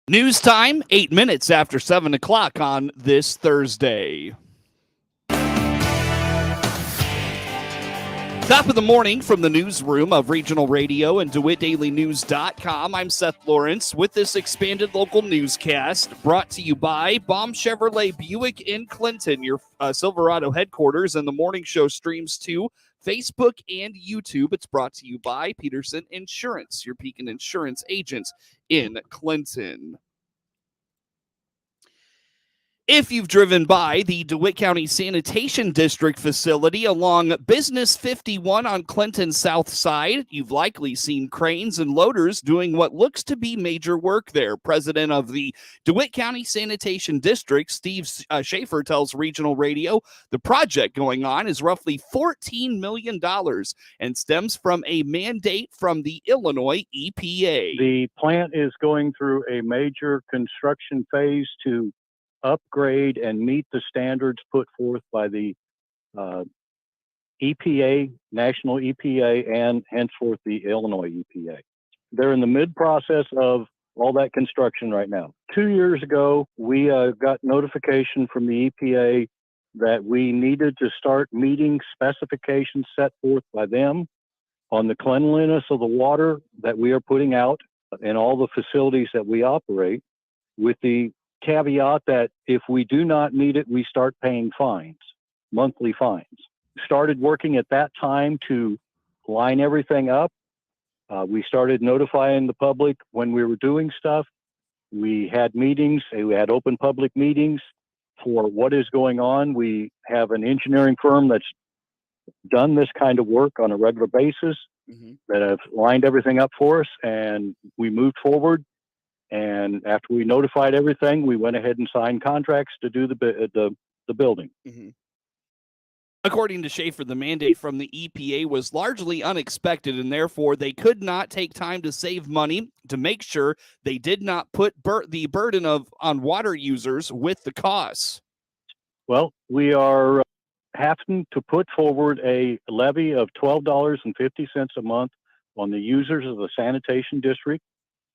News time, 8 minutes after 7 o'clock on this Thursday. Top of the morning from the newsroom of Regional Radio and DeWittDailyNews.com. I'm Seth Lawrence with this expanded local newscast brought to you by Baum Chevrolet Buick in Clinton, your Silverado headquarters, and the morning show streams to Facebook and YouTube. It's brought to you by Peterson Insurance, your Pekin Insurance agent in Clinton. If you've driven by the DeWitt County Sanitation District facility along Business 51 on Clinton's south side, you've likely seen cranes and loaders doing what looks to be major work there. President of the DeWitt County Sanitation District, Steve Schaefer, tells Regional Radio the project going on is roughly $14 million and stems from a mandate from the Illinois EPA. The plant is going through a major construction phase to upgrade and meet the standards put forth by the EPA, National EPA, and henceforth the Illinois EPA. They're in the mid-process of all that construction right now. 2 years ago, we got notification from the EPA that we needed to start meeting specifications set forth by them on the cleanliness of the water that we are putting out in all the facilities that we operate, with the caveat that if we do not meet it, we start paying fines, monthly fines. Started working at that time to line everything up. We started notifying the public when we were doing stuff. We had meetings, we had open public meetings for what is going on. We have an engineering firm that's done this kind of work on a regular basis that have lined everything up for us, and we moved forward. And after we notified everything, we went ahead and signed contracts to do the building. According to Schaefer, the mandate from the EPA was largely unexpected, and therefore they could not take time to save money to make sure they did not put the burden on water users with the costs. Well, we are having to put forward a levy of $12.50 a month on the users of the sanitation district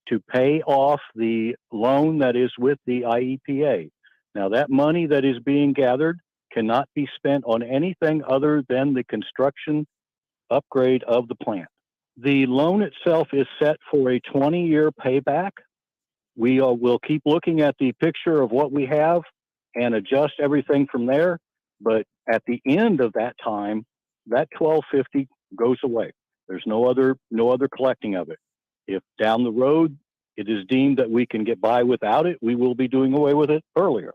to pay off the loan that is with the IEPA. Now, that money that is being gathered cannot be spent on anything other than the construction upgrade of the plant. The loan itself is set for a 20-year payback. We will keep looking at the picture of what we have and adjust everything from there. But at the end of that time, that $12.50 goes away. There's no other collecting of it. If down the road it is deemed that we can get by without it, we will be doing away with it earlier.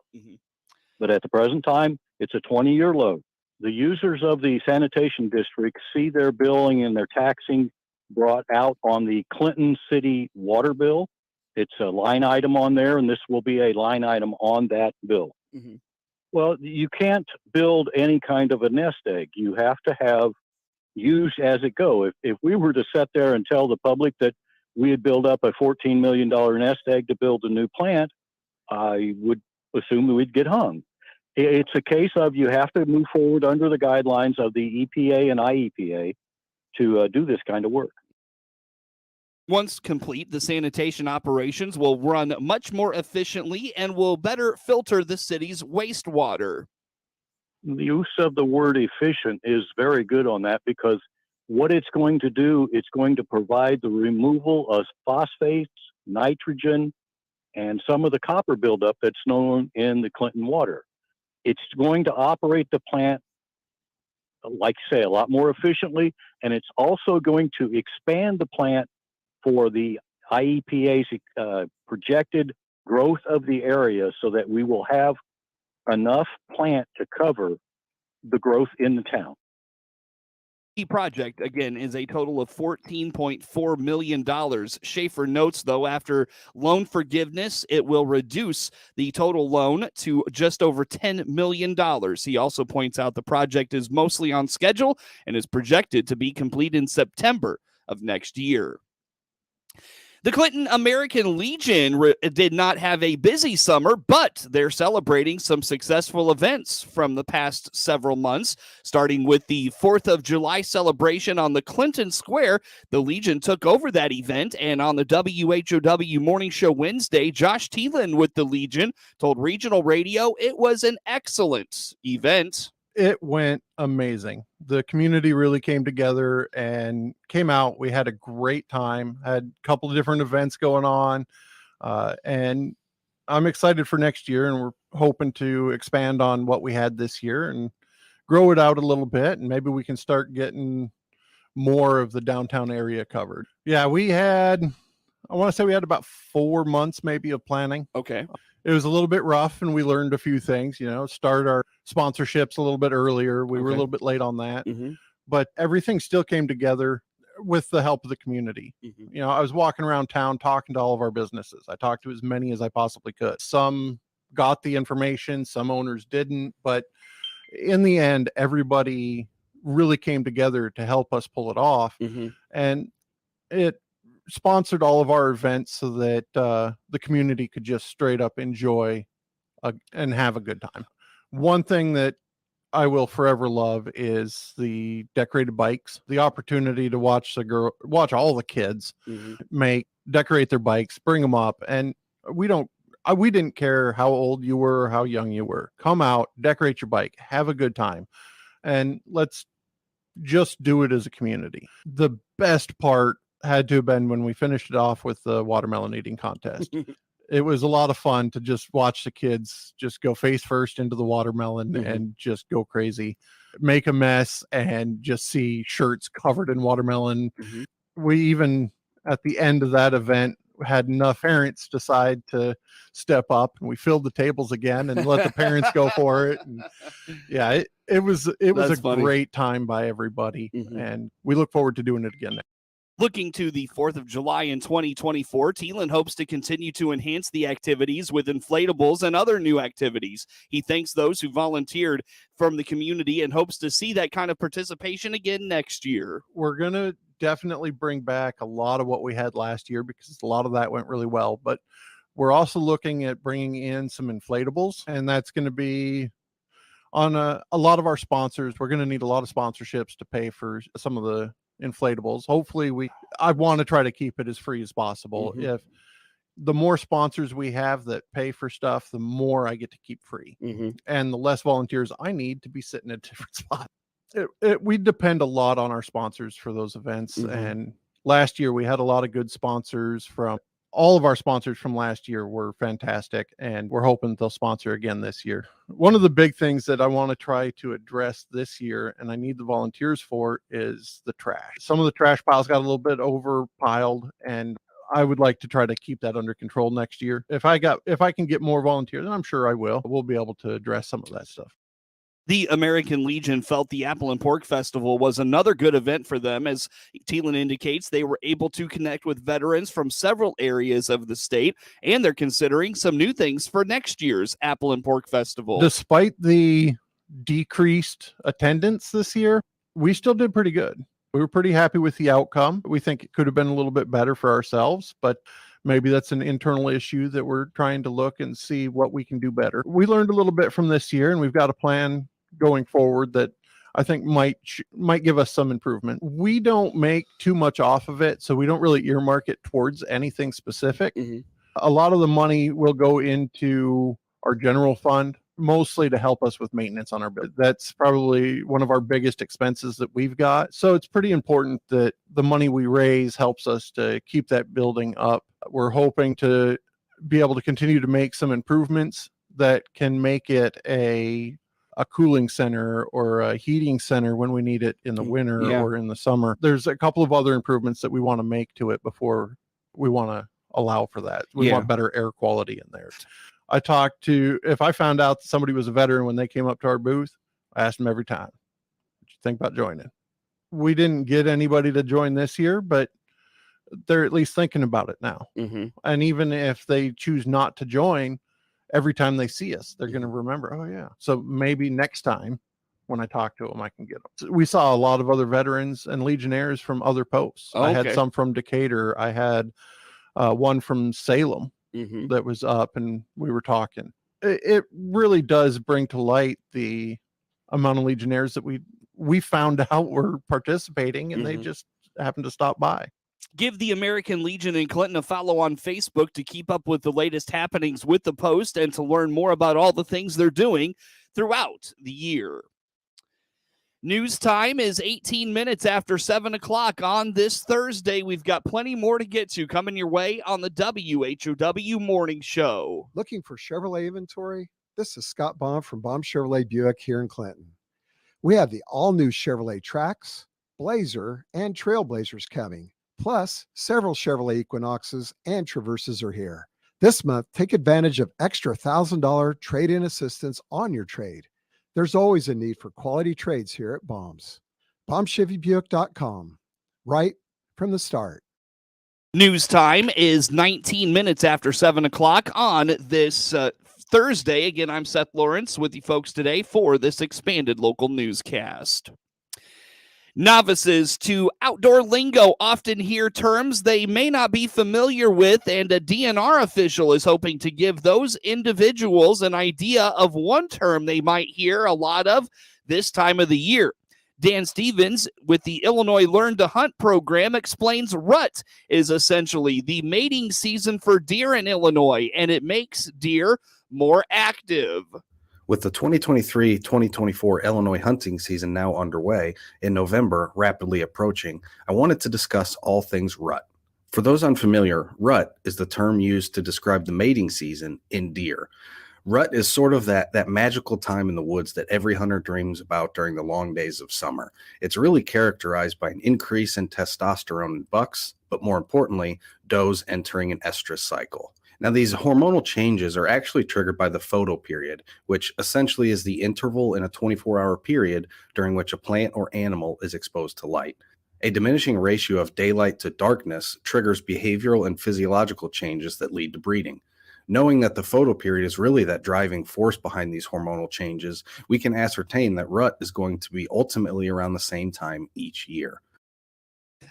But at the present time, it's a 20-year loan. The users of the sanitation district see their billing and their taxing brought out on the Clinton City water bill. It's a line item on there, and this will be a line item on that bill. Well, you can't build any kind of a nest egg. You have to have use as it go. If we were to sit there and tell the public that we had built up a $14 million nest egg to build a new plant, I would assume that we'd get hung. It's a case of you have to move forward under the guidelines of the EPA and IEPA to do this kind of work. Once complete, the sanitation operations will run much more efficiently and will better filter the city's wastewater. The use of the word efficient is very good on that, because what it's going to do, it's going to provide the removal of phosphates, nitrogen, and some of the copper buildup that's known in the Clinton water. It's going to operate the plant, like I say, a lot more efficiently, and it's also going to expand the plant for the IEPA's projected growth of the area, so that we will have enough plant to cover the growth in the town. The project, again, is a total of $14.4 million. Schaefer notes, though, after loan forgiveness, it will reduce the total loan to just over $10 million. He also points out the project is mostly on schedule and is projected to be complete in September of next year. The Clinton American Legion did not have a busy summer, but they're celebrating some successful events from the past several months. Starting with the 4th of July celebration on the Clinton Square, the Legion took over that event, and on the WHOW Morning Show Wednesday, Josh Thielen with the Legion told Regional Radio it was an excellent event. It went amazing. The community really came together and came out. We had a great time, had a couple of different events going on. And I'm excited for next year, and we're hoping to expand on what we had this year and grow it out a little bit. And maybe we can start getting more of the downtown area covered. Yeah, I want to say we had about 4 months maybe of planning. Okay. It was a little bit rough, and we learned a few things, start our sponsorships a little bit earlier. We were a little bit late on that, but everything still came together with the help of the community. I was walking around town talking to all of our businesses. I talked to as many as I possibly could. Some got the information, some owners didn't, but in the end, everybody really came together to help us pull it off. And it sponsored all of our events so that the community could just straight up enjoy and have a good time. One thing that I will forever love is the decorated bikes, the opportunity to watch all the kids decorate their bikes, bring them up. And we didn't care how old you were or how young you were. Come out, decorate your bike, have a good time, and let's just do it as a community. The best part had to have been when we finished it off with the watermelon eating contest. It was a lot of fun to just watch the kids just go face first into the watermelon and just go crazy, make a mess, and just see shirts covered in watermelon. We even, at the end of that event, had enough parents decide to step up, and we filled the tables again and let the parents go for it. And yeah, it was a great time by everybody, and we look forward to doing it again. Looking to the 4th of July in 2024, Thielen hopes to continue to enhance the activities with inflatables and other new activities. He thanks those who volunteered from the community and hopes to see that kind of participation again next year. We're going to definitely bring back a lot of what we had last year because a lot of that went really well, but we're also looking at bringing in some inflatables, and that's going to be on a lot of our sponsors. We're going to need a lot of sponsorships to pay for some of the inflatables. Hopefully I want to try to keep it as free as possible. If the more sponsors we have that pay for stuff, the more I get to keep free, and the less volunteers I need to be sitting at different spots. We depend a lot on our sponsors for those events. And last year we had a lot of good sponsors. From all of our sponsors from last year were fantastic, and we're hoping they'll sponsor again this year. One of the big things that I want to try to address this year, and I need the volunteers for, is the trash. Some of the trash piles got a little bit overpiled, and I would like to try to keep that under control next year. If I can get more volunteers, and I'm sure I will, we'll be able to address some of that stuff. The American Legion felt the Apple and Pork Festival was another good event for them. As Thielen indicates, they were able to connect with veterans from several areas of the state, and they're considering some new things for next year's Apple and Pork Festival. Despite the decreased attendance this year, we still did pretty good. We were pretty happy with the outcome. We think it could have been a little bit better for ourselves, but maybe that's an internal issue that we're trying to look and see what we can do better. We learned a little bit from this year, and we've got a plan going forward that I think might give us some improvement. We don't make too much off of it, so we don't really earmark it towards anything specific. A lot of the money will go into our general fund, mostly to help us with maintenance on our business. That's probably one of our biggest expenses that we've got. So it's pretty important that the money we raise helps us to keep that building up. We're hoping to be able to continue to make some improvements that can make it a cooling center or a heating center when we need it in the winter or in the summer. There's a couple of other improvements that we want to make to it before we want to allow for that. We want better air quality in there. If I found out that somebody was a veteran when they came up to our booth, I asked them every time, what you think about joining? We didn't get anybody to join this year, but they're at least thinking about it now. And even if they choose not to join, every time they see us, they're going to remember, oh yeah. So maybe next time when I talk to them, I can get them. So we saw a lot of other veterans and legionnaires from other posts. I had some from Decatur. I had one from Salem that was up, and we were talking. It really does bring to light the amount of Legionnaires that we found out were participating, and they just happened to stop by. Give the American Legion in Clinton a follow on Facebook to keep up with the latest happenings with the Post and to learn more about all the things they're doing throughout the year. News time is 18 minutes after 7 o'clock on this Thursday. We've got plenty more to get to coming your way on the WHOW Morning Show. Looking for Chevrolet inventory? This is Scott Baum from Baum Chevrolet Buick here in Clinton. We have the all-new Chevrolet Trax, Blazer, and Trailblazers coming. Plus, several Chevrolet Equinoxes and Traverses are here. This month, take advantage of extra $1,000 trade-in assistance on your trade. There's always a need for quality trades here at Baum's. BaumChevyBuick.com. Right from the start. News time is 19 minutes after 7 o'clock on this Thursday. Again, I'm Seth Lawrence with you folks today for this expanded local newscast. Novices to outdoor lingo often hear terms they may not be familiar with, and a DNR official is hoping to give those individuals an idea of one term they might hear a lot of this time of the year. Dan Stevens with the Illinois Learn to Hunt program explains rut is essentially the mating season for deer in Illinois, and it makes deer more active. With the 2023-2024 Illinois hunting season now underway and November rapidly approaching, I wanted to discuss all things rut. For those unfamiliar, rut is the term used to describe the mating season in deer. Rut is sort of that magical time in the woods that every hunter dreams about during the long days of summer. It's really characterized by an increase in testosterone in bucks, but more importantly, does entering an estrus cycle. Now, these hormonal changes are actually triggered by the photoperiod, which essentially is the interval in a 24-hour period during which a plant or animal is exposed to light. A diminishing ratio of daylight to darkness triggers behavioral and physiological changes that lead to breeding. Knowing that the photoperiod is really that driving force behind these hormonal changes, we can ascertain that rut is going to be ultimately around the same time each year.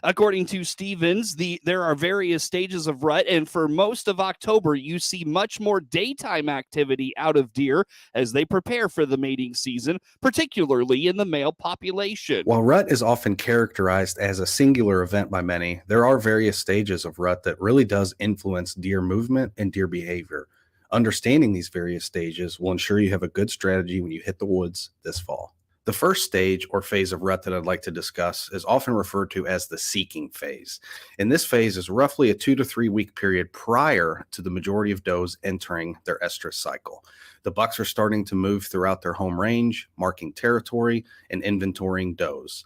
According to Stevens, there are various stages of rut, and for most of October, you see much more daytime activity out of deer as they prepare for the mating season, particularly in the male population. While rut is often characterized as a singular event by many, there are various stages of rut that really does influence deer movement and deer behavior. Understanding these various stages will ensure you have a good strategy when you hit the woods this fall. The first stage or phase of rut that I'd like to discuss is often referred to as the seeking phase. And this phase is roughly a 2 to 3 week period prior to the majority of does entering their estrus cycle. The bucks are starting to move throughout their home range, marking territory and inventorying does.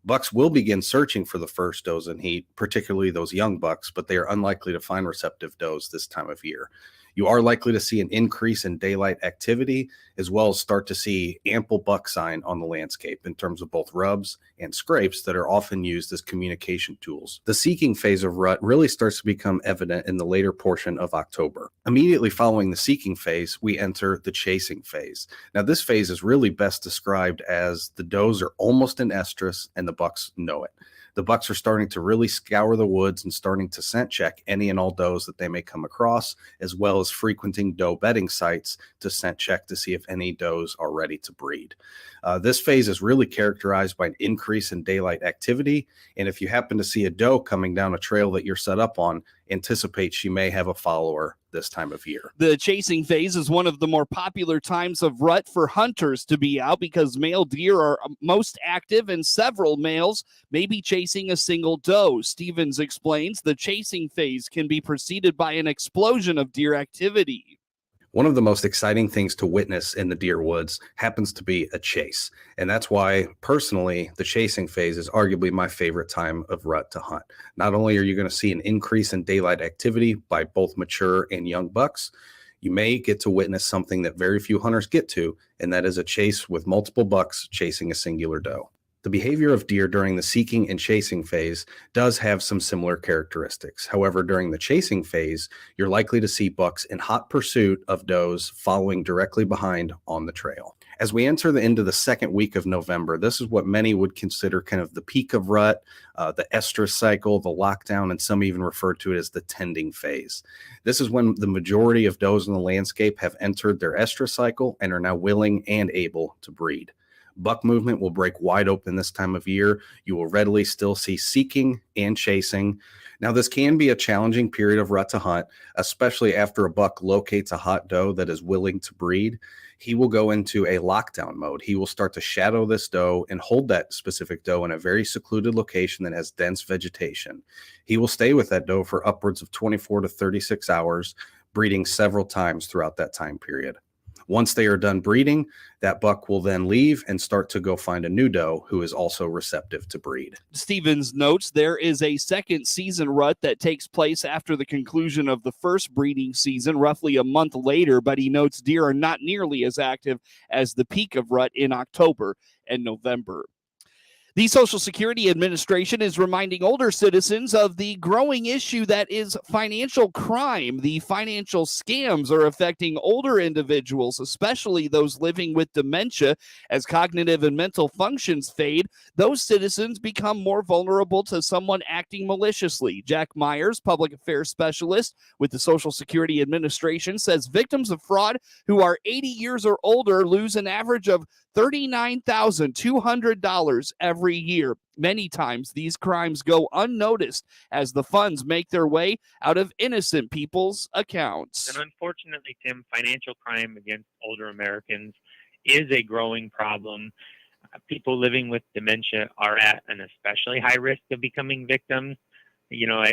Bucks will begin searching for the first does in heat, particularly those young bucks, but they are unlikely to find receptive does this time of year. You are likely to see an increase in daylight activity, as well as start to see ample buck sign on the landscape in terms of both rubs and scrapes that are often used as communication tools. The seeking phase of rut really starts to become evident in the later portion of October. Immediately following the seeking phase, we enter the chasing phase. Now, this phase is really best described as the does are almost in estrus and the bucks know it. The bucks are starting to really scour the woods and starting to scent check any and all does that they may come across, as well as frequenting doe bedding sites to scent check to see if any does are ready to breed. This phase is really characterized by an increase in daylight activity, and if you happen to see a doe coming down a trail that you're set up on, anticipate she may have a follower this time of year. The chasing phase is one of the more popular times of rut for hunters to be out because male deer are most active and several males may be chasing a single doe. Stevens explains the chasing phase can be preceded by an explosion of deer activity. One of the most exciting things to witness in the deer woods happens to be a chase. And that's why, personally, the chasing phase is arguably my favorite time of rut to hunt. Not only are you going to see an increase in daylight activity by both mature and young bucks, you may get to witness something that very few hunters get to, and that is a chase with multiple bucks chasing a singular doe. The behavior of deer during the seeking and chasing phase does have some similar characteristics. However, during the chasing phase, you're likely to see bucks in hot pursuit of does following directly behind on the trail. As we enter the end of the second week of November, this is what many would consider kind of the peak of rut, the estrus cycle, the lockdown, and some even refer to it as the tending phase. This is when the majority of does in the landscape have entered their estrus cycle and are now willing and able to breed. Buck movement will break wide open this time of year. You will readily still see seeking and chasing. Now, this can be a challenging period of rut to hunt, especially after a buck locates a hot doe that is willing to breed. He will go into a lockdown mode. He will start to shadow this doe and hold that specific doe in a very secluded location that has dense vegetation. He will stay with that doe for upwards of 24 to 36 hours, breeding several times throughout that time period. Once they are done breeding, that buck will then leave and start to go find a new doe who is also receptive to breed. Stevens notes there is a second season rut that takes place after the conclusion of the first breeding season, roughly a month later, but he notes deer are not nearly as active as the peak of rut in October and November. The Social Security Administration is reminding older citizens of the growing issue that is financial crime. The financial scams are affecting older individuals, especially those living with dementia. As cognitive and mental functions fade, those citizens become more vulnerable to someone acting maliciously. Jack Myers, public affairs specialist with the Social Security Administration, says victims of fraud who are 80 years or older lose an average of $39,200 every year. Many times these crimes go unnoticed as the funds make their way out of innocent people's accounts. And unfortunately, Tim, financial crime against older Americans is a growing problem. People living with dementia are at an especially high risk of becoming victims. You know,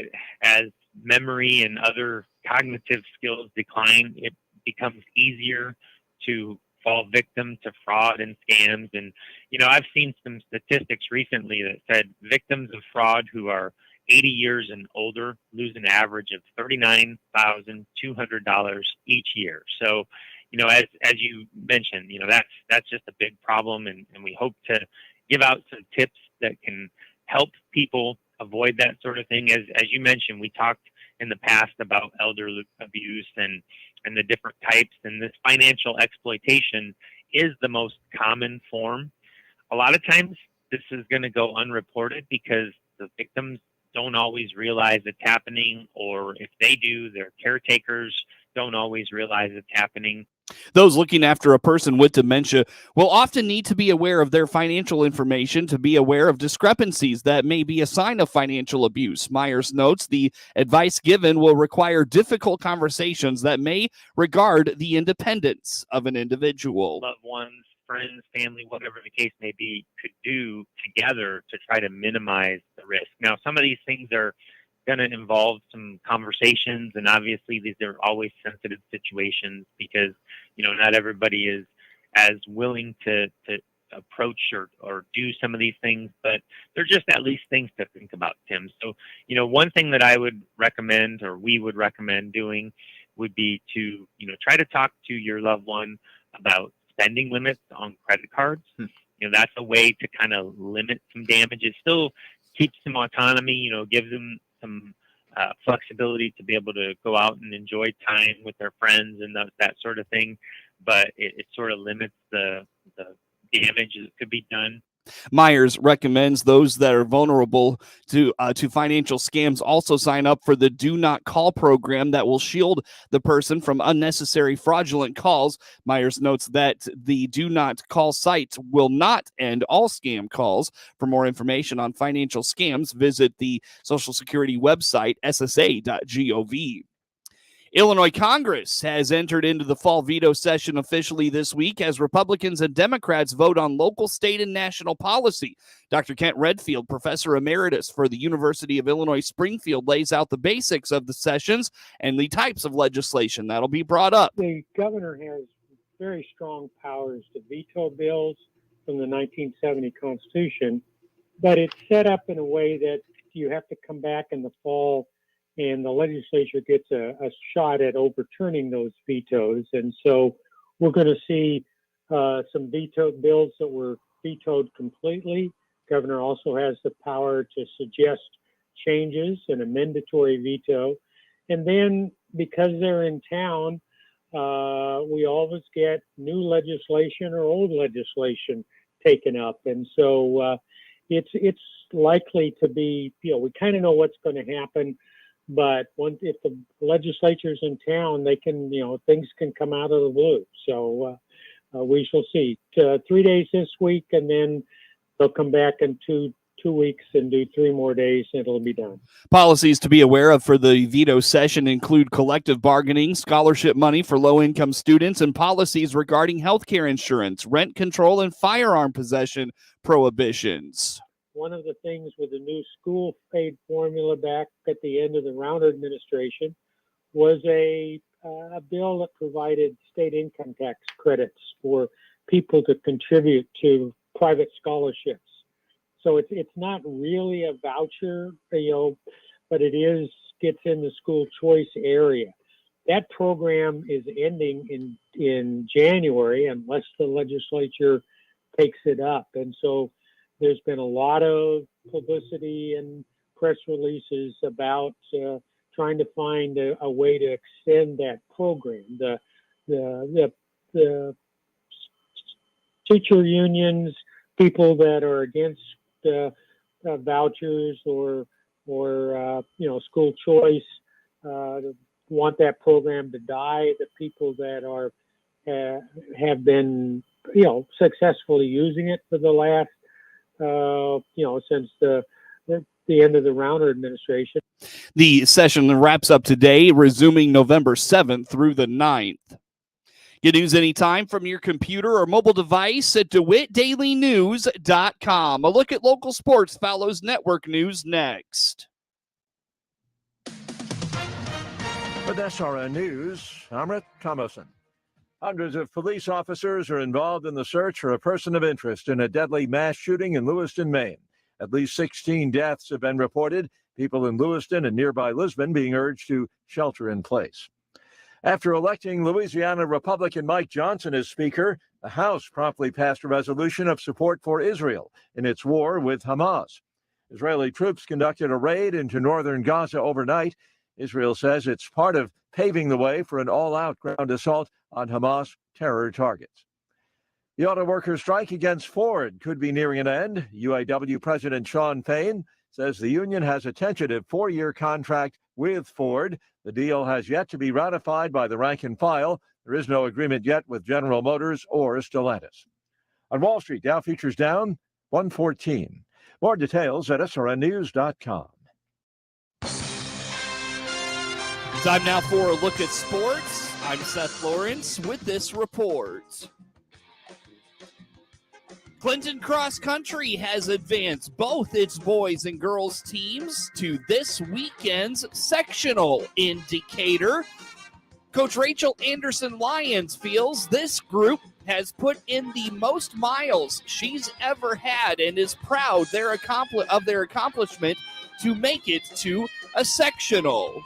as memory and other cognitive skills decline, it becomes easier to fall victim to fraud and scams. And, you know, I've seen some statistics recently that said victims of fraud who are 80 years and older lose an average of $39,200 each year. So, you know, as you mentioned, you know, that's just a big problem. And we hope to give out some tips that can help people avoid that sort of thing. As you mentioned, we talked in the past about elder abuse and the different types, and this financial exploitation is the most common form. A lot of times this is going to go unreported because the victims don't always realize it's happening, or if they do, their caretakers don't always realize it's happening. Those looking after a person with dementia will often need to be aware of their financial information to be aware of discrepancies that may be a sign of financial abuse. Myers notes the advice given will require difficult conversations that may regard the independence of an individual. Loved ones, friends, family, whatever the case may be, could do together to try to minimize the risk. Now, some of these things are going to involve some conversations, and obviously these are always sensitive situations because, you know, not everybody is as willing to approach or do some of these things, but they're just at least things to think about, Tim. So, you know, one thing that I would recommend, or we would recommend doing, would be to, you know, try to talk to your loved one about spending limits on credit cards. You know, that's a way to kind of limit some damage. It still keeps some autonomy, you know, gives them some flexibility to be able to go out and enjoy time with their friends and that sort of thing. But it sort of limits the damage that could be done. Myers recommends those that are vulnerable to financial scams also sign up for the Do Not Call program that will shield the person from unnecessary fraudulent calls. Myers notes that the Do Not Call site will not end all scam calls. For more information on financial scams, visit the Social Security website, ssa.gov. Illinois Congress has entered into the fall veto session officially this week as Republicans and Democrats vote on local, state, and national policy. Dr. Kent Redfield, professor emeritus for the University of Illinois Springfield, lays out the basics of the sessions and the types of legislation that'll be brought up. The governor has very strong powers to veto bills from the 1970 Constitution, but it's set up in a way that you have to come back in the fall and the legislature gets a shot at overturning those vetoes. And so we're going to see some veto bills that were vetoed completely Governor also has the power to suggest changes and a mandatory veto. And then because they're in town, we always get new legislation or old legislation taken up. And so it's likely to be, we kind of know what's going to happen. But if the legislature's in town, they can, things can come out of the blue. So we shall see. 3 days this week, and then they'll come back in two weeks and do 3 more days, and it'll be done. Policies to be aware of for the veto session include collective bargaining, scholarship money for low-income students, and policies regarding health care insurance, rent control, and firearm possession prohibitions. One of the things with the new school aid formula back at the end of the Rauner administration was a bill that provided state income tax credits for people to contribute to private scholarships. So it's not really a voucher, but it gets in the school choice area. That program is ending in January unless the legislature takes it up. And so there's been a lot of publicity and press releases about trying to find a way to extend that program. The teacher unions, people that are against vouchers or school choice want that program to die. The people that have been successfully using it for the last since the end of the Rauner administration. The session wraps up today, resuming November 7th through the 9th. Get news anytime from your computer or mobile device at DeWittDailyNews.com. A look at local sports follows network news next. With SRN News, I'm Rick Thomason. Hundreds of police officers are involved in the search for a person of interest in a deadly mass shooting in Lewiston, Maine. At least 16 deaths have been reported, people in Lewiston and nearby Lisbon being urged to shelter in place. After electing Louisiana Republican Mike Johnson as Speaker, the House promptly passed a resolution of support for Israel in its war with Hamas. Israeli troops conducted a raid into northern Gaza overnight. Israel says it's part of paving the way for an all-out ground assault on Hamas terror targets. The auto workers' strike against Ford could be nearing an end. UAW President Shawn Fain says the union has a tentative 4-year contract with Ford. The deal has yet to be ratified by the rank and file. There is no agreement yet with General Motors or Stellantis. On Wall Street, Dow futures down 114. More details at srnnews.com. Time now for a look at sports. I'm Seth Lawrence with this report. Clinton Cross Country has advanced both its boys and girls teams to this weekend's sectional in Decatur. Coach Rachel Anderson-Lyons feels this group has put in the most miles she's ever had and is proud of their accomplishment to make it to a sectional.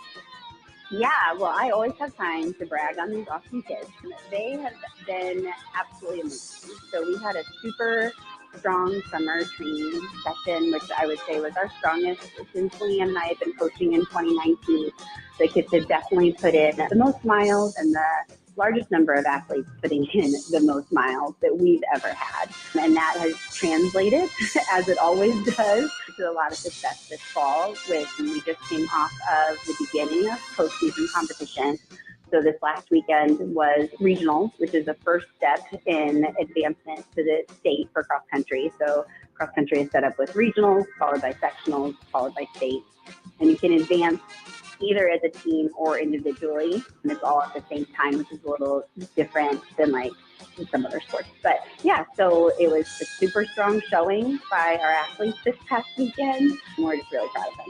Yeah, well, I always have time to brag on these awesome kids. They have been absolutely amazing. So we had a super strong summer training session, which I would say was our strongest since Leanne and I have been coaching in 2019. The kids have definitely put in the most miles and the largest number of athletes putting in the most miles that we've ever had. And that has translated, as it always does, to a lot of success this fall. We just came off of the beginning of postseason competition. So this last weekend was regionals, which is the first step in advancement to the state for cross country. So cross country is set up with regionals, followed by sectionals, followed by state. And you can advance either as a team or individually, and it's all at the same time, which is a little different than like some other sports. But yeah, so it was a super strong showing by our athletes this past weekend, and we're just really proud of them.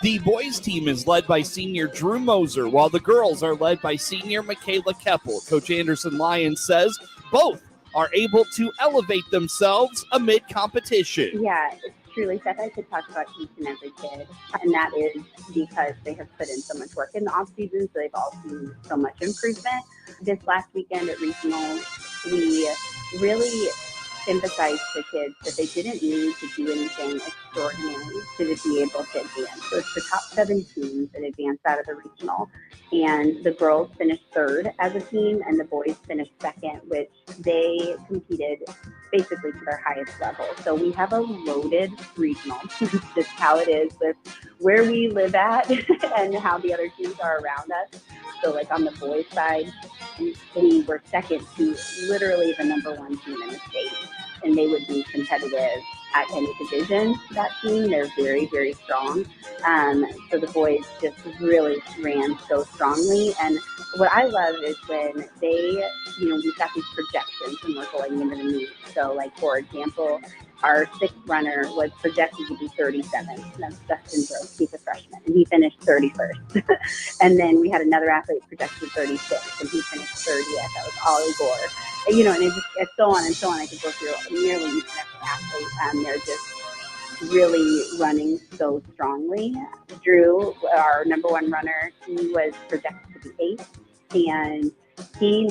The boys team is led by senior Drew Moser, while the girls are led by senior Michaela Keppel. Coach Anderson-Lyons says both are able to elevate themselves amid competition. Yeah, it's truly, Seth, I could talk about each and every kid, and that is because they have put in so much work in the off season, so they've all seen so much improvement. This last weekend at regionals, we really emphasized to kids that they didn't need to do anything extraordinary to be able to advance. So it's the top 7 teams that advanced out of the regional, and the girls finished 3rd as a team, and the boys finished 2nd, which they competed basically to their highest level. So we have a loaded regional. It's just how it is with where we live at and how the other teams are around us. So like on the boys side, we were 2nd to literally the number 1 team in the state, and they would be competitive at any division. That team, they're very, very strong. So the boys just really ran so strongly. And what I love is when they, we've got these projections when we're going into the meet. So like, for example, our 6th runner was projected to be 37th. That's Dustin Gross. He's a freshman, and he finished 31st. And then we had another athlete projected 36th, and he finished 30th. That was Ollie Gore. And it's so on and so on. I could go through nearly each and every athlete. They're just really running so strongly. Drew, our number 1 runner, he was projected to be 8th, and he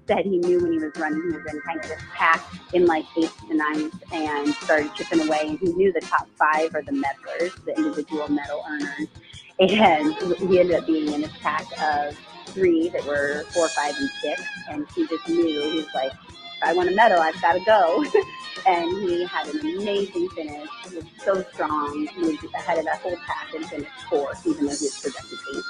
said he knew when he was running, he was in kind of this pack in like 8th to 9th and started chipping away. And he knew the top 5 are the medalers, the individual medal earners. And he ended up being in this pack of 3 that were 4, 5, and 6. And he just knew, he was like, if I want a medal, I've got to go. And he had an amazing finish. He was so strong. He was ahead of that whole pack and finished 4th, even though he was projected 8th.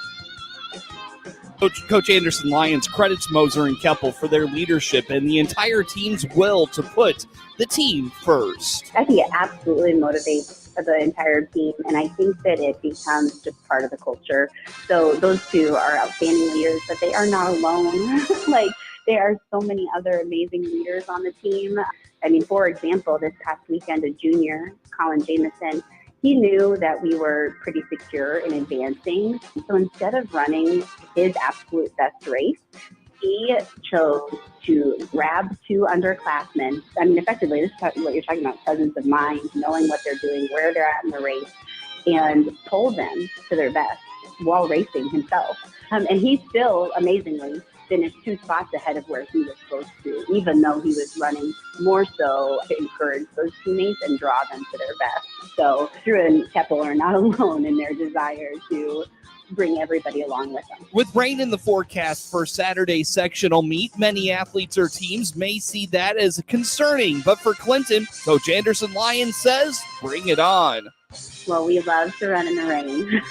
Coach Anderson Lyons credits Moser and Keppel for their leadership and the entire team's will to put the team first. I think it absolutely motivates the entire team, and I think that it becomes just part of the culture. So those 2 are outstanding leaders, but they are not alone. Like, there are so many other amazing leaders on the team. I mean, for example, this past weekend, a junior, Colin Jameson, he knew that we were pretty secure in advancing. So instead of running his absolute best race, he chose to grab 2 underclassmen. I mean, effectively, this is what you're talking about, presence of mind, knowing what they're doing, where they're at in the race, and pull them to their best while racing himself. And he still, amazingly, finished 2 spots ahead of where he was supposed to, even though he was running more so to encourage those teammates and draw them to their best. So Drew and Keppel are not alone in their desire to bring everybody along with them. With rain in the forecast for Saturday's sectional meet, many athletes or teams may see that as concerning. But for Clinton, Coach Anderson Lyons says, bring it on. Well, we love to run in the rain.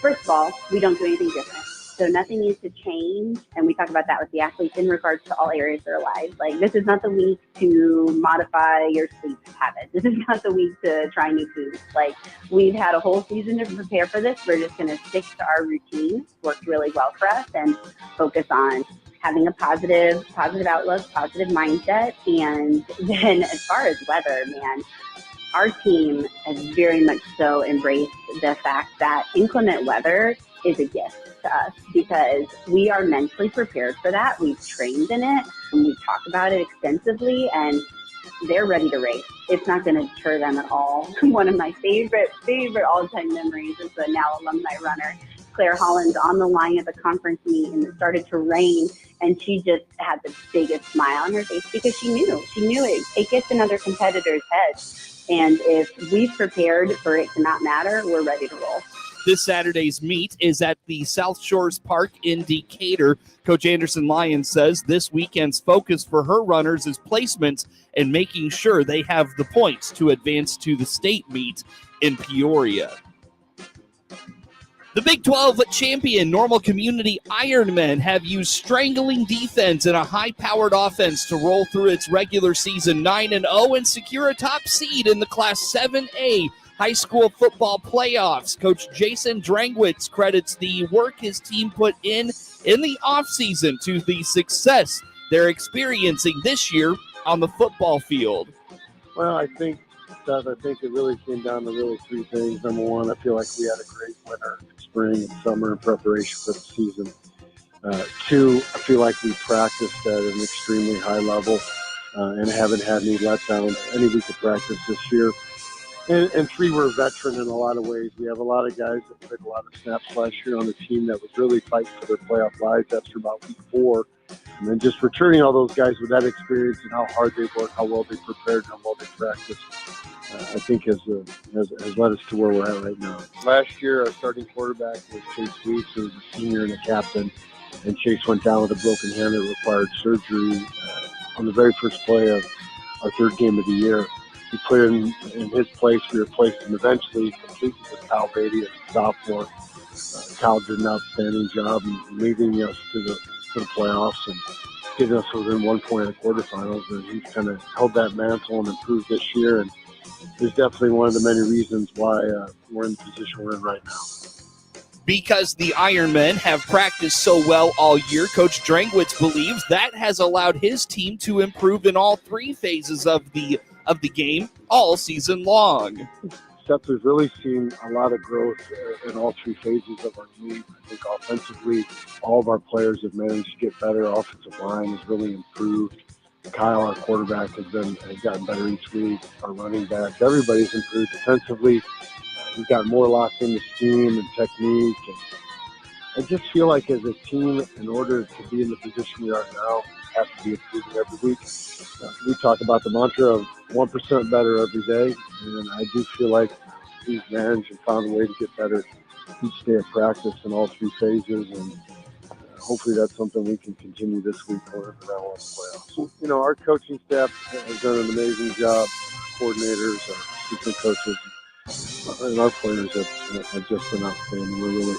First of all, we don't do anything different. So nothing needs to change. And we talk about that with the athletes in regards to all areas of their lives. Like, this is not the week to modify your sleep habits. This is not the week to try new foods. Like, we've had a whole season to prepare for this. We're just going to stick to our routines, worked really well for us, and focus on having a positive outlook, positive mindset. And then as far as weather, man, our team has very much so embraced the fact that inclement weather is a gift to us because we are mentally prepared for that. We've trained in it and we talk about it extensively, and they're ready to race. It's not going to deter them at all. One of my favorite all-time memories is the now alumni runner, Claire Holland, on the line at the conference meet, and it started to rain, and she just had the biggest smile on her face because she knew it gets in other competitors' heads. And if we've prepared for it to not matter, we're ready to roll. This Saturday's meet is at the South Shores Park in Decatur. Coach Anderson Lyons says this weekend's focus for her runners is placement and making sure they have the points to advance to the state meet in Peoria. The Big 12 champion Normal Community Ironmen have used strangling defense and a high-powered offense to roll through its regular season 9-0 and secure a top seed in the Class 7A high school football playoffs. Coach Jason Drangwitz credits the work his team put in the offseason to the success they're experiencing this year on the football field. Well, I think it really came down to really 3 things. Number one, I feel like we had a great winter, spring, and summer in preparation for the season. 2, I feel like we practiced at an extremely high level and haven't had any letdowns any week of practice this year. And three, we're a veteran in a lot of ways. We have a lot of guys that played a lot of snaps last year on the team that was really fighting for their playoff lives after about week 4. And then just returning all those guys with that experience and how hard they work, how well they prepared, how well they practiced, I think has led us to where we're at right now. Last year, our starting quarterback was Chase Weeks, who was a senior and a captain. And Chase went down with a broken hand that required surgery on the very first play of our third game of the year. We put in his place. We replaced him eventually completely with Kyle Beatty as a sophomore. Kyle did an outstanding job in leading us to the playoffs and getting us within 1 point of the quarterfinals. And he's kind of held that mantle and improved this year. And is definitely one of the many reasons why we're in the position we're in right now. Because the Ironmen have practiced so well all year, Coach Drangwitz believes that has allowed his team to improve in all 3 phases of the game all season long. Seth, we've really seen a lot of growth in all 3 phases of our game. I think offensively, all of our players have managed to get better. Offensive line has really improved. Kyle, our quarterback, has gotten better each week. Our running backs, everybody's improved defensively. We've got more locked into scheme and technique. And I just feel like as a team, in order to be in the position we are now, we have to be improving every week. We talk about the mantra of 1% better every day, and I do feel like we've managed and found a way to get better each day of practice in all 3 phases, and hopefully that's something we can continue this week or in the playoffs. You know, our coaching staff has done an amazing job. Coordinators, our assistant coaches, and our players have just been outstanding. We're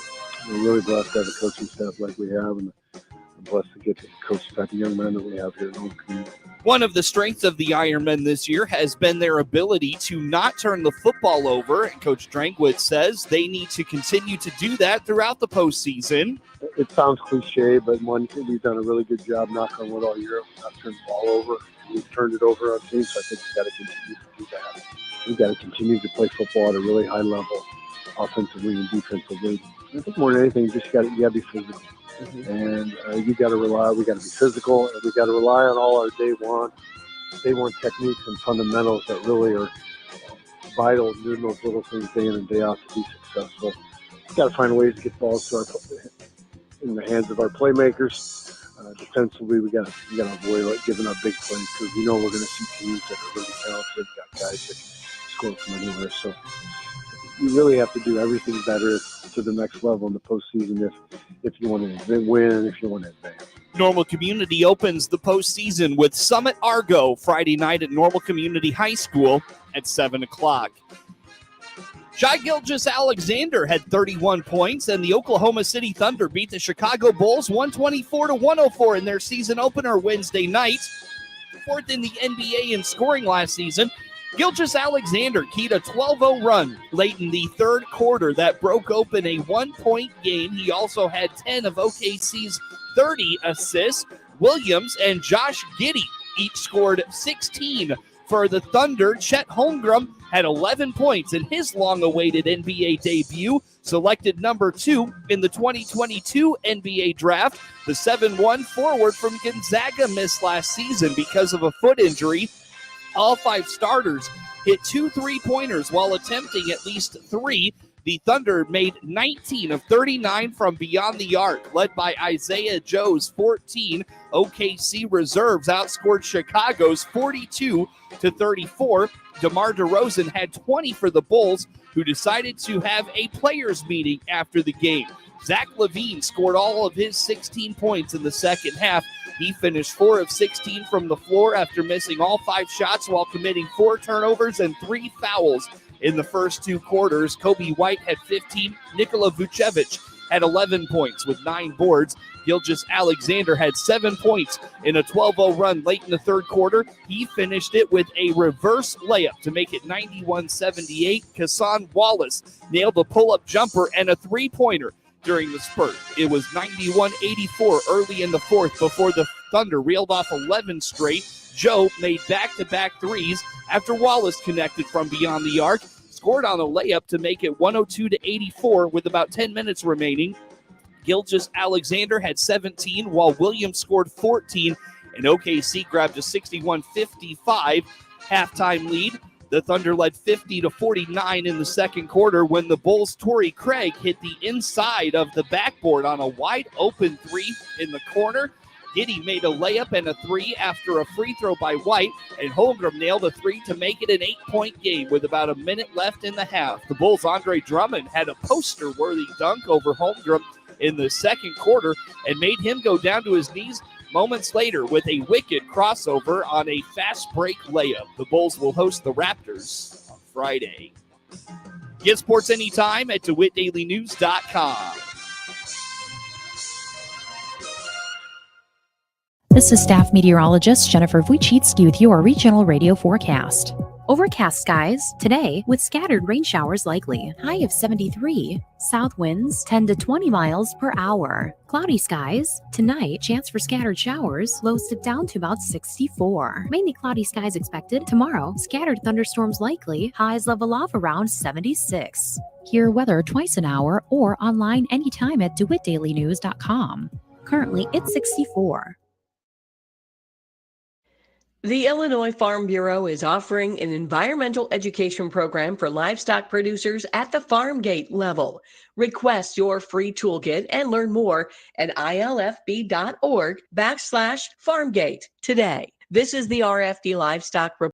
really blessed to have a coaching staff like we have, and I'm blessed to get to coach the type of young men that we have here in the community. One of the strengths of the Ironmen this year has been their ability to not turn the football over. And Coach Drangwitz says they need to continue to do that throughout the postseason. It sounds cliche, but we've done a really good job, knock on wood, all year. We've not turned the ball over. We've turned it over on teams, so I think we've got to continue to do that. We've got to continue to play football at a really high level, offensively and defensively. I think more than anything, you got to be physical. Mm-hmm. And you got to rely. We got to be physical, and we got to rely on all our day one techniques and fundamentals that really are vital, doing those little things day in and day out to be successful. We got to find ways to get balls in the hands of our playmakers. Defensively, we got to avoid giving up big plays because we know we're going to see teams that are really talented. Got guys that can score from anywhere. So you really have to do everything better to the next level in the postseason if you want to win and if you want to advance. Normal Community opens the postseason with Summit Argo Friday night at Normal Community High School at 7 o'clock. Shai Gilgeous-Alexander had 31 points, and the Oklahoma City Thunder beat the Chicago Bulls 124-104 in their season opener Wednesday night. 4th in the NBA in scoring last season, Gilgeous-Alexander keyed a 12-0 run late in the third quarter that broke open a 1-point game. He also had 10 of OKC's 30 assists. Williams and Josh Giddey each scored 16 for the Thunder. Chet Holmgren had 11 points in his long-awaited NBA debut, selected number 2 in the 2022 NBA draft. The 7'1" forward from Gonzaga missed last season because of a foot injury. All 5 starters hit 2 3-pointers while attempting at least 3. The Thunder made 19 of 39 from beyond the arc, led by Isaiah Joe's 14. OKC reserves outscored Chicago's 42-34. DeMar DeRozan had 20 for the Bulls, who decided to have a players' meeting after the game. Zach LaVine scored all of his 16 points in the second half. He finished 4 of 16 from the floor after missing all 5 shots while committing 4 turnovers and 3 fouls in the first 2 quarters. Kobe White had 15. Nikola Vucevic had 11 points with 9 boards. Gilgeous-Alexander had 7 points in a 12-0 run late in the third quarter. He finished it with a reverse layup to make it 91-78. Kassan Wallace nailed a pull-up jumper and a 3-pointer during the spurt. It was 91-84 early in the fourth before the Thunder reeled off 11 straight. Joe made back-to-back threes after Wallace connected from beyond the arc, scored on a layup to make it 102-84 with about 10 minutes remaining. Gilgeous-Alexander had 17, while Williams scored 14, and OKC grabbed a 61-55 halftime lead. The Thunder led 50-49 in the second quarter when the Bulls' Torrey Craig hit the inside of the backboard on a wide open three in the corner. Giddy made a layup and a three after a free throw by White, and Holmgren nailed a three to make it an 8-point game with about a minute left in the half. The Bulls' Andre Drummond had a poster-worthy dunk over Holmgren in the second quarter and made him go down to his knees moments later with a wicked crossover on a fast break layup. The Bulls will host the Raptors on Friday. Get sports anytime at DeWittDailyNews.com. This is staff meteorologist Jennifer Wojcicki with your regional radio forecast. Overcast skies today with scattered rain showers likely. High of 73. South winds 10 to 20 miles per hour. Cloudy skies tonight. Chance for scattered showers. Lows dip down to about 64. Mainly cloudy skies expected. Tomorrow, scattered thunderstorms likely. Highs level off around 76. Hear weather twice an hour or online anytime at DeWittDailyNews.com. Currently, it's 64. The Illinois Farm Bureau is offering an environmental education program for livestock producers at the farm gate level. Request your free toolkit and learn more at ilfb.org/farmgate today. This is the RFD Livestock Report.